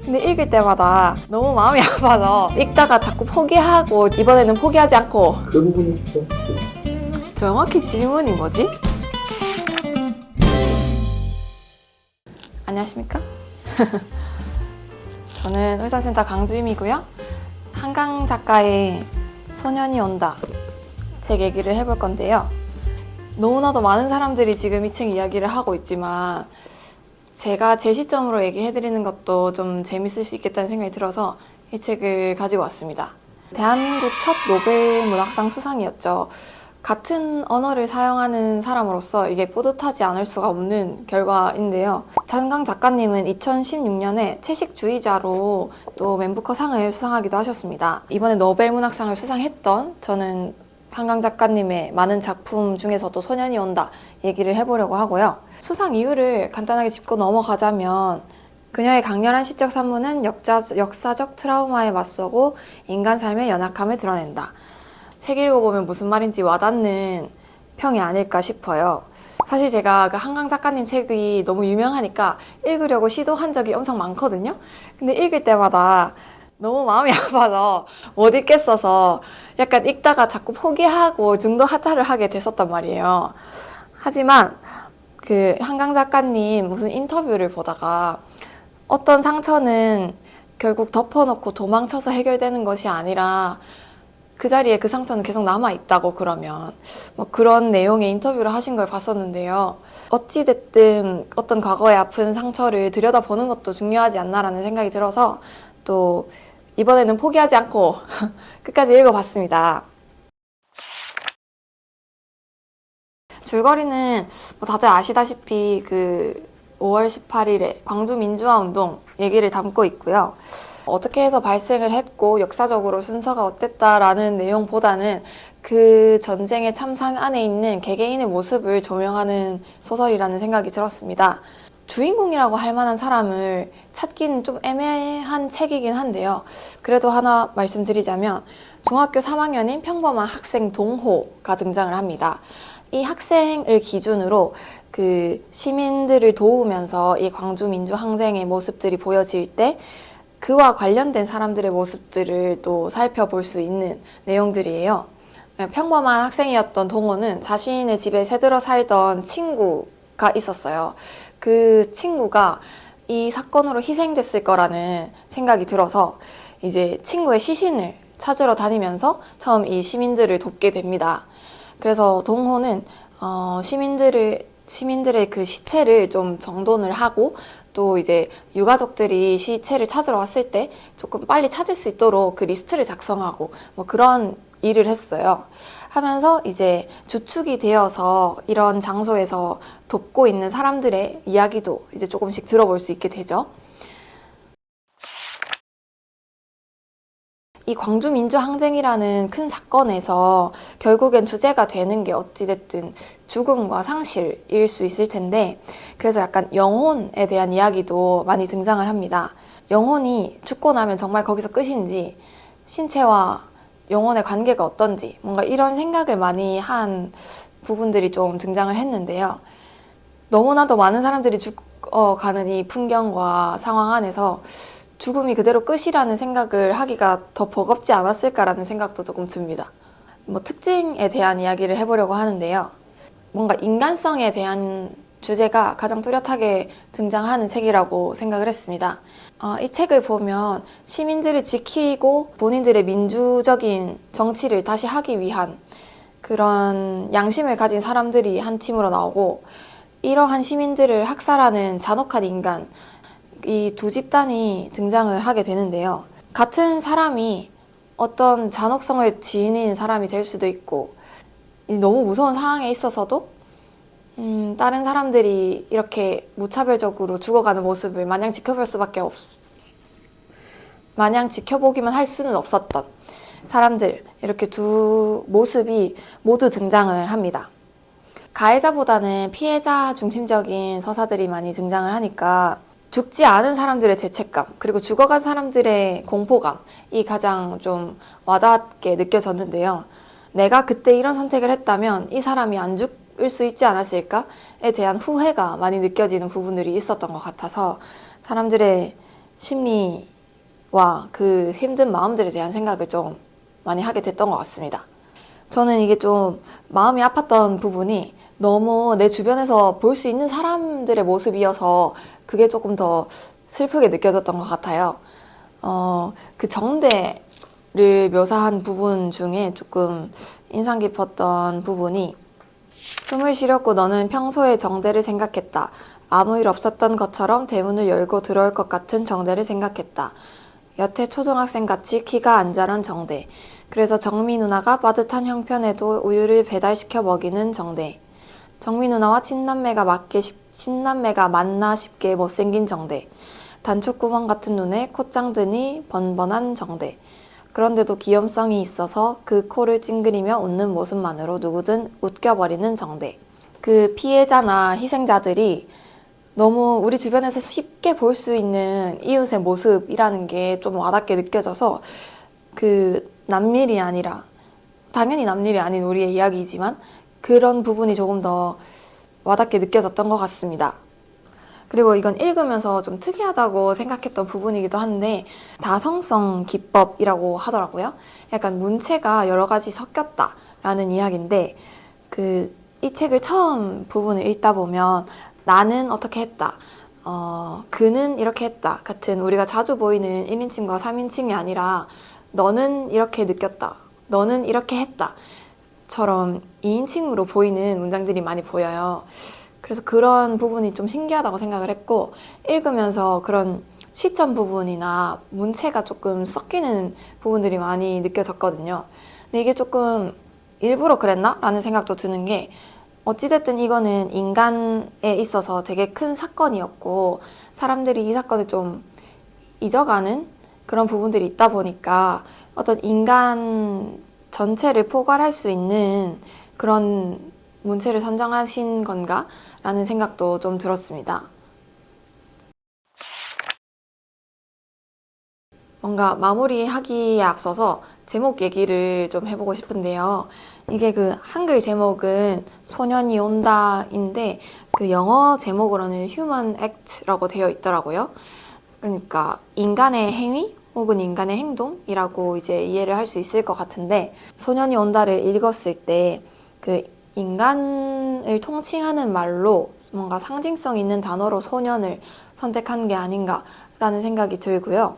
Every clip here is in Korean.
근데 읽을 때마다 너무 마음이 아파서 읽다가 자꾸 포기하고 이번에는 포기하지 않고. 그 부분이죠. 정확히 질문이 뭐지? 안녕하십니까? 저는 울산센터 강주임이고요. 한강 작가의 소년이 온다 책 얘기를 해볼 건데요. 너무나도 많은 사람들이 지금 이 책 이야기를 하고 있지만 제가 제 시점으로 얘기해드리는 것도 좀 재밌을 수 있겠다는 생각이 들어서 이 책을 가지고 왔습니다. 대한민국 첫 노벨 문학상 수상이었죠. 같은 언어를 사용하는 사람으로서 이게 뿌듯하지 않을 수가 없는 결과인데요. 한강 작가님은 2016년에 채식주의자로 또 맨부커상을 수상하기도 하셨습니다. 이번에 노벨 문학상을 수상했던 저는 한강 작가님의 많은 작품 중에서도 소년이 온다 얘기를 해보려고 하고요. 수상 이유를 간단하게 짚고 넘어가자면 그녀의 강렬한 시적 산문은 역사적 트라우마에 맞서고 인간 삶의 연약함을 드러낸다. 책 읽어보면 무슨 말인지 와닿는 평이 아닐까 싶어요. 사실 제가 그 한강 작가님 책이 너무 유명하니까 읽으려고 시도한 적이 엄청 많거든요. 근데 읽을 때마다 너무 마음이 아파서 못 읽겠어서 약간 읽다가 자꾸 포기하고 중도 하차를 하게 됐었단 말이에요. 하지만 그 한강 작가님 무슨 인터뷰를 보다가 어떤 상처는 결국 덮어놓고 도망쳐서 해결되는 것이 아니라 그 자리에 그 상처는 계속 남아있다고 그러면 뭐 그런 내용의 인터뷰를 하신 걸 봤었는데요. 어찌됐든 어떤 과거의 아픈 상처를 들여다보는 것도 중요하지 않나라는 생각이 들어서 또 이번에는 포기하지 않고 끝까지 읽어봤습니다. 줄거리는 뭐 다들 아시다시피 그 5월 18일에 광주 민주화운동 얘기를 담고 있고요. 어떻게 해서 발생을 했고 역사적으로 순서가 어땠다라는 내용보다는 그 전쟁의 참상 안에 있는 개개인의 모습을 조명하는 소설이라는 생각이 들었습니다. 주인공이라고 할 만한 사람을 찾기는 좀 애매한 책이긴 한데요. 그래도 하나 말씀드리자면 중학교 3학년인 평범한 학생 동호가 등장을 합니다. 이 학생을 기준으로 그 시민들을 도우면서 이 광주 민주항쟁의 모습들이 보여질 때 그와 관련된 사람들의 모습들을 또 살펴볼 수 있는 내용들이에요. 평범한 학생이었던 동호는 자신의 집에 새들어 살던 친구가 있었어요. 그 친구가 이 사건으로 희생됐을 거라는 생각이 들어서 이제 친구의 시신을 찾으러 다니면서 처음 이 시민들을 돕게 됩니다. 그래서 동호는 시민들의 그 시체를 좀 정돈을 하고 또 이제 유가족들이 시체를 찾으러 왔을 때 조금 빨리 찾을 수 있도록 그 리스트를 작성하고 뭐 그런 일을 했어요. 하면서 이제 주축이 되어서 이런 장소에서 돕고 있는 사람들의 이야기도 이제 조금씩 들어볼 수 있게 되죠. 이 광주 민주항쟁이라는 큰 사건에서 결국엔 주제가 되는 게 어찌됐든 죽음과 상실일 수 있을 텐데 그래서 약간 영혼에 대한 이야기도 많이 등장을 합니다. 영혼이 죽고 나면 정말 거기서 끝인지 신체와 영혼의 관계가 어떤지 뭔가 이런 생각을 많이 한 부분들이 좀 등장을 했는데요. 너무나도 많은 사람들이 죽어가는 이 풍경과 상황 안에서 죽음이 그대로 끝이라는 생각을 하기가 더 버겁지 않았을까라는 생각도 조금 듭니다. 뭐 특징에 대한 이야기를 해보려고 하는데요. 뭔가 인간성에 대한 주제가 가장 뚜렷하게 등장하는 책이라고 생각을 했습니다. 이 책을 보면 시민들을 지키고 본인들의 민주적인 정치를 다시 하기 위한 그런 양심을 가진 사람들이 한 팀으로 나오고 이러한 시민들을 학살하는 잔혹한 인간 이 두 집단이 등장을 하게 되는데요. 같은 사람이 어떤 잔혹성을 지닌 사람이 될 수도 있고 너무 무서운 상황에 있어서도 다른 사람들이 이렇게 무차별적으로 죽어가는 모습을 마냥 지켜보기만 할 수는 없었던 사람들 이렇게 두 모습이 모두 등장을 합니다. 가해자보다는 피해자 중심적인 서사들이 많이 등장을 하니까 죽지 않은 사람들의 죄책감 그리고 죽어간 사람들의 공포감이 가장 좀 와닿게 느껴졌는데요. 내가 그때 이런 선택을 했다면 이 사람이 안 죽을 수 있지 않았을까에 대한 후회가 많이 느껴지는 부분들이 있었던 것 같아서 사람들의 심리와 그 힘든 마음들에 대한 생각을 좀 많이 하게 됐던 것 같습니다. 저는 이게 좀 마음이 아팠던 부분이 너무 내 주변에서 볼 수 있는 사람들의 모습이어서 그게 조금 더 슬프게 느껴졌던 것 같아요. 그 정대를 묘사한 부분 중에 조금 인상 깊었던 부분이 숨을 쉬렸고 너는 평소에 정대를 생각했다. 아무 일 없었던 것처럼 대문을 열고 들어올 것 같은 정대를 생각했다. 여태 초등학생같이 키가 안 자란 정대. 그래서 정미 누나가 빠듯한 형편에도 우유를 배달시켜 먹이는 정대. 정미 누나와 친남매가 맞나 싶게 못생긴 정대. 단추구멍 같은 눈에 콧장드니 번번한 정대. 그런데도 귀염성이 있어서 그 코를 찡그리며 웃는 모습만으로 누구든 웃겨버리는 정대. 그 피해자나 희생자들이 너무 우리 주변에서 쉽게 볼 수 있는 이웃의 모습이라는 게 좀 와닿게 느껴져서 그 남일이 아니라, 당연히 남일이 아닌 우리의 이야기이지만 그런 부분이 조금 더 와닿게 느껴졌던 것 같습니다. 그리고 이건 읽으면서 좀 특이하다고 생각했던 부분이기도 한데 다성성 기법이라고 하더라고요. 약간 문체가 여러 가지 섞였다라는 이야기인데 이 책을 처음 부분을 읽다 보면 나는 어떻게 했다, 그는 이렇게 했다 같은 우리가 자주 보이는 1인칭과 3인칭이 아니라 너는 이렇게 느꼈다, 너는 이렇게 했다 처럼 2인칭으로 보이는 문장들이 많이 보여요. 그래서 그런 부분이 좀 신기하다고 생각을 했고 읽으면서 그런 시점 부분이나 문체가 조금 섞이는 부분들이 많이 느껴졌거든요. 근데 이게 조금 일부러 그랬나? 라는 생각도 드는 게 어찌됐든 이거는 인간에 있어서 되게 큰 사건이었고 사람들이 이 사건을 좀 잊어가는 그런 부분들이 있다 보니까 어떤 인간 전체를 포괄할 수 있는 그런 문체를 선정하신 건가? 라는 생각도 좀 들었습니다. 뭔가 마무리하기에 앞서서 제목 얘기를 좀 해보고 싶은데요. 이게 그 한글 제목은 소년이 온다인데 그 영어 제목으로는 Human Act라고 되어 있더라고요. 그러니까 인간의 행위 혹은 인간의 행동이라고 이제 이해를 할 수 있을 것 같은데 소년이 온다를 읽었을 때 그 인간을 통칭하는 말로 뭔가 상징성 있는 단어로 소년을 선택한 게 아닌가라는 생각이 들고요.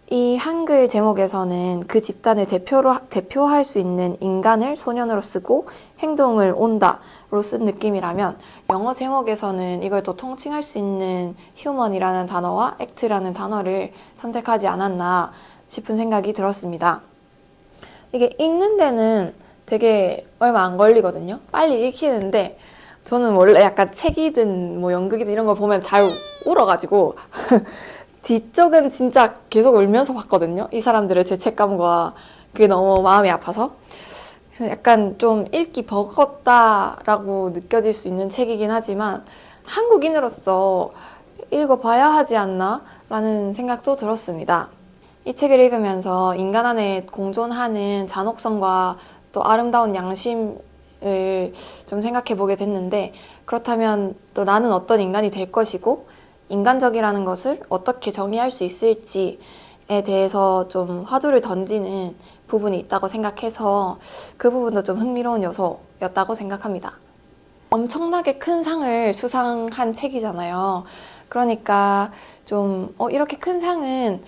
이 한글 제목에서는 그 집단을 대표할 수 있는 인간을 소년으로 쓰고 행동을 온다로 쓴 느낌이라면 영어 제목에서는 이걸 또 통칭할 수 있는 human이라는 단어와 act라는 단어를 선택하지 않았나 싶은 생각이 들었습니다. 이게 읽는 데는 되게 얼마 안 걸리거든요. 빨리 읽히는데 저는 원래 약간 책이든 뭐 연극이든 이런 거 보면 잘 울어가지고 뒤쪽은 진짜 계속 울면서 봤거든요. 이 사람들의 죄책감과 그게 너무 마음이 아파서 약간 좀 읽기 버겁다라고 느껴질 수 있는 책이긴 하지만 한국인으로서 읽어봐야 하지 않나? 라는 생각도 들었습니다. 이 책을 읽으면서 인간 안에 공존하는 잔혹성과 또 아름다운 양심을 좀 생각해 보게 됐는데 그렇다면 또 나는 어떤 인간이 될 것이고 인간적이라는 것을 어떻게 정의할 수 있을지에 대해서 좀 화두를 던지는 부분이 있다고 생각해서 그 부분도 좀 흥미로운 요소였다고 생각합니다. 엄청나게 큰 상을 수상한 책이잖아요. 그러니까 좀 이렇게 큰 상은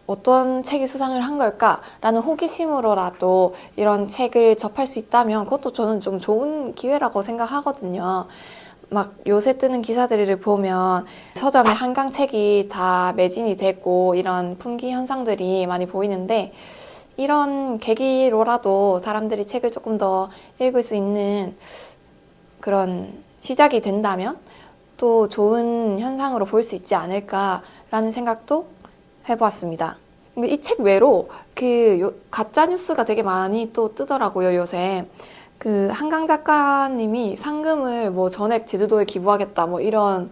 어떤 책이 수상을 한 걸까라는 호기심으로라도 이런 책을 접할 수 있다면 그것도 저는 좀 좋은 기회라고 생각하거든요. 막 요새 뜨는 기사들을 보면 서점에 한강 책이 다 매진이 되고 이런 품귀 현상들이 많이 보이는데 이런 계기로라도 사람들이 책을 조금 더 읽을 수 있는 그런 시작이 된다면 또 좋은 현상으로 볼 수 있지 않을까라는 생각도 해보았습니다. 이 책 외로 가짜 뉴스가 되게 많이 또 뜨더라고요, 요새. 그 한강 작가님이 상금을 뭐 전액 제주도에 기부하겠다 뭐 이런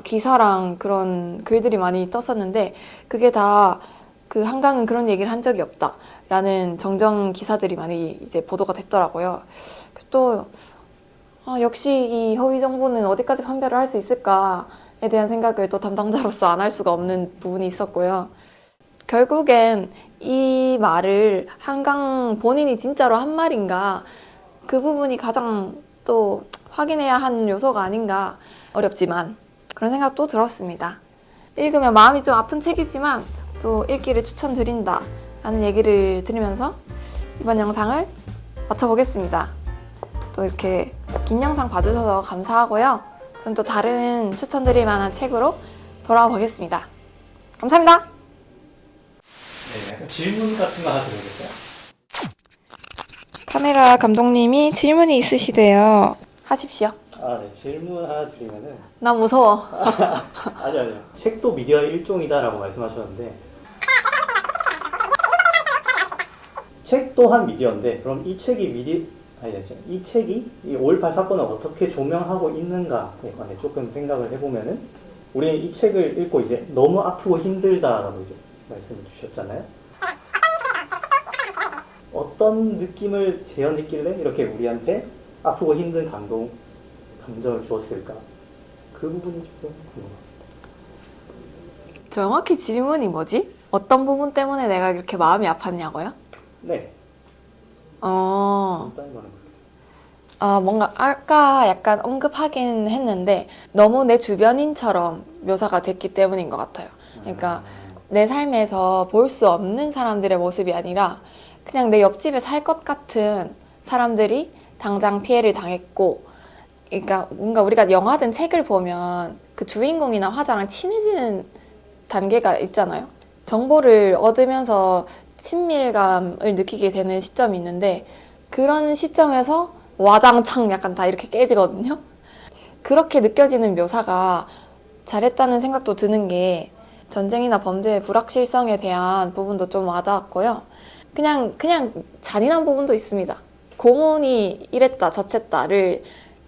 기사랑 그런 글들이 많이 떴었는데 그게 다 그 한강은 그런 얘기를 한 적이 없다라는 정정 기사들이 많이 이제 보도가 됐더라고요. 또 역시 이 허위 정보는 어디까지 판별을 할 수 있을까 대한 생각을 또 담당자로서 안 할 수가 없는 부분이 있었고요. 결국엔 이 말을 한강 본인이 진짜로 한 말인가, 그 부분이 가장 또 확인해야 하는 요소가 아닌가, 어렵지만 그런 생각도 들었습니다. 읽으면 마음이 좀 아픈 책이지만 또 읽기를 추천드린다 라는 얘기를 들으면서 이번 영상을 마쳐보겠습니다. 또 이렇게 긴 영상 봐주셔서 감사하고요. 전 또 다른 추천드릴 만한 책으로 돌아와 보겠습니다. 감사합니다. 네, 약간 질문 같은 거 하나 드려볼까요? 카메라 감독님이 질문이 있으시대요. 하십시오. 네, 질문 하나 드리면은. 나 무서워. 아니요. 책도 미디어의 일종이다라고 말씀하셨는데, 책 또한 미디어인데, 그럼 이 책이 이 책이 이 5.18 사건을 어떻게 조명하고 있는가에 관해 조금 생각을 해보면은, 우리는 이 책을 읽고 이제 너무 아프고 힘들다라고 이제 말씀을 주셨잖아요. 어떤 느낌을 재현했길래 이렇게 우리한테 아프고 힘든 감정을 주었을까? 그 부분이 조금 궁금합니다. 정확히 질문이 뭐지? 어떤 부분 때문에 내가 이렇게 마음이 아팠냐고요? 네. 어... 간단히 말해볼게요. 뭔가 아까 약간 언급하긴 했는데 너무 내 주변인처럼 묘사가 됐기 때문인 것 같아요. 그러니까 내 삶에서 볼 수 없는 사람들의 모습이 아니라 그냥 내 옆집에 살 것 같은 사람들이 당장 피해를 당했고, 그러니까 뭔가 우리가 영화든 책을 보면 그 주인공이나 화자랑 친해지는 단계가 있잖아요. 정보를 얻으면서 친밀감을 느끼게 되는 시점이 있는데, 그런 시점에서 와장창 약간 다 이렇게 깨지거든요. 그렇게 느껴지는 묘사가 잘했다는 생각도 드는 게, 전쟁이나 범죄의 불확실성에 대한 부분도 좀 와닿았고요. 그냥 잔인한 부분도 있습니다. 고문이 이랬다 저쨌다를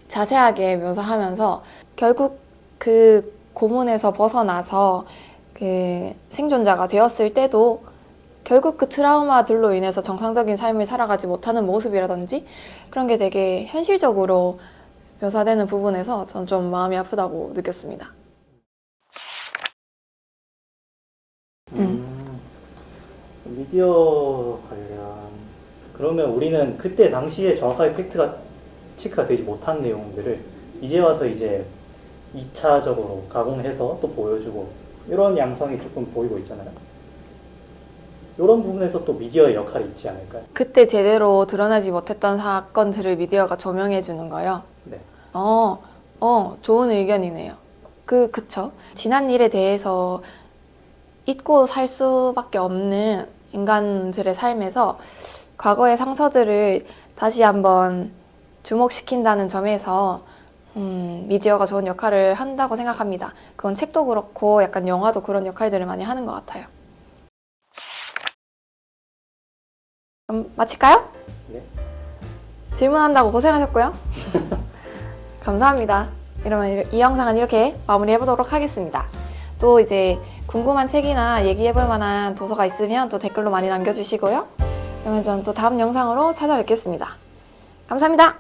자세하게 묘사하면서 결국 그 고문에서 벗어나서 그 생존자가 되었을 때도 결국 그 트라우마들로 인해서 정상적인 삶을 살아가지 못하는 모습이라든지 그런 게 되게 현실적으로 묘사되는 부분에서 전 좀 마음이 아프다고 느꼈습니다. 미디어 관련, 그러면 우리는 그때 당시에 정확하게 팩트가 체크가 되지 못한 내용들을 이제 와서 이제 2차적으로 가공해서 또 보여주고 이런 양상이 조금 보이고 있잖아요. 이런 부분에서 또 미디어의 역할이 있지 않을까요? 그때 제대로 드러나지 못했던 사건들을 미디어가 조명해 주는 거요. 네. 좋은 의견이네요. 그쵸. 지난 일에 대해서 잊고 살 수밖에 없는 인간들의 삶에서 과거의 상처들을 다시 한번 주목시킨다는 점에서 미디어가 좋은 역할을 한다고 생각합니다. 그건 책도 그렇고 약간 영화도 그런 역할들을 많이 하는 것 같아요. 그럼 마칠까요? 네. 질문한다고 고생하셨고요. 감사합니다. 이러면 이 영상은 이렇게 마무리해보도록 하겠습니다. 또 이제 궁금한 책이나 얘기해볼 만한 도서가 있으면 또 댓글로 많이 남겨주시고요. 그러면 저는 또 다음 영상으로 찾아뵙겠습니다. 감사합니다.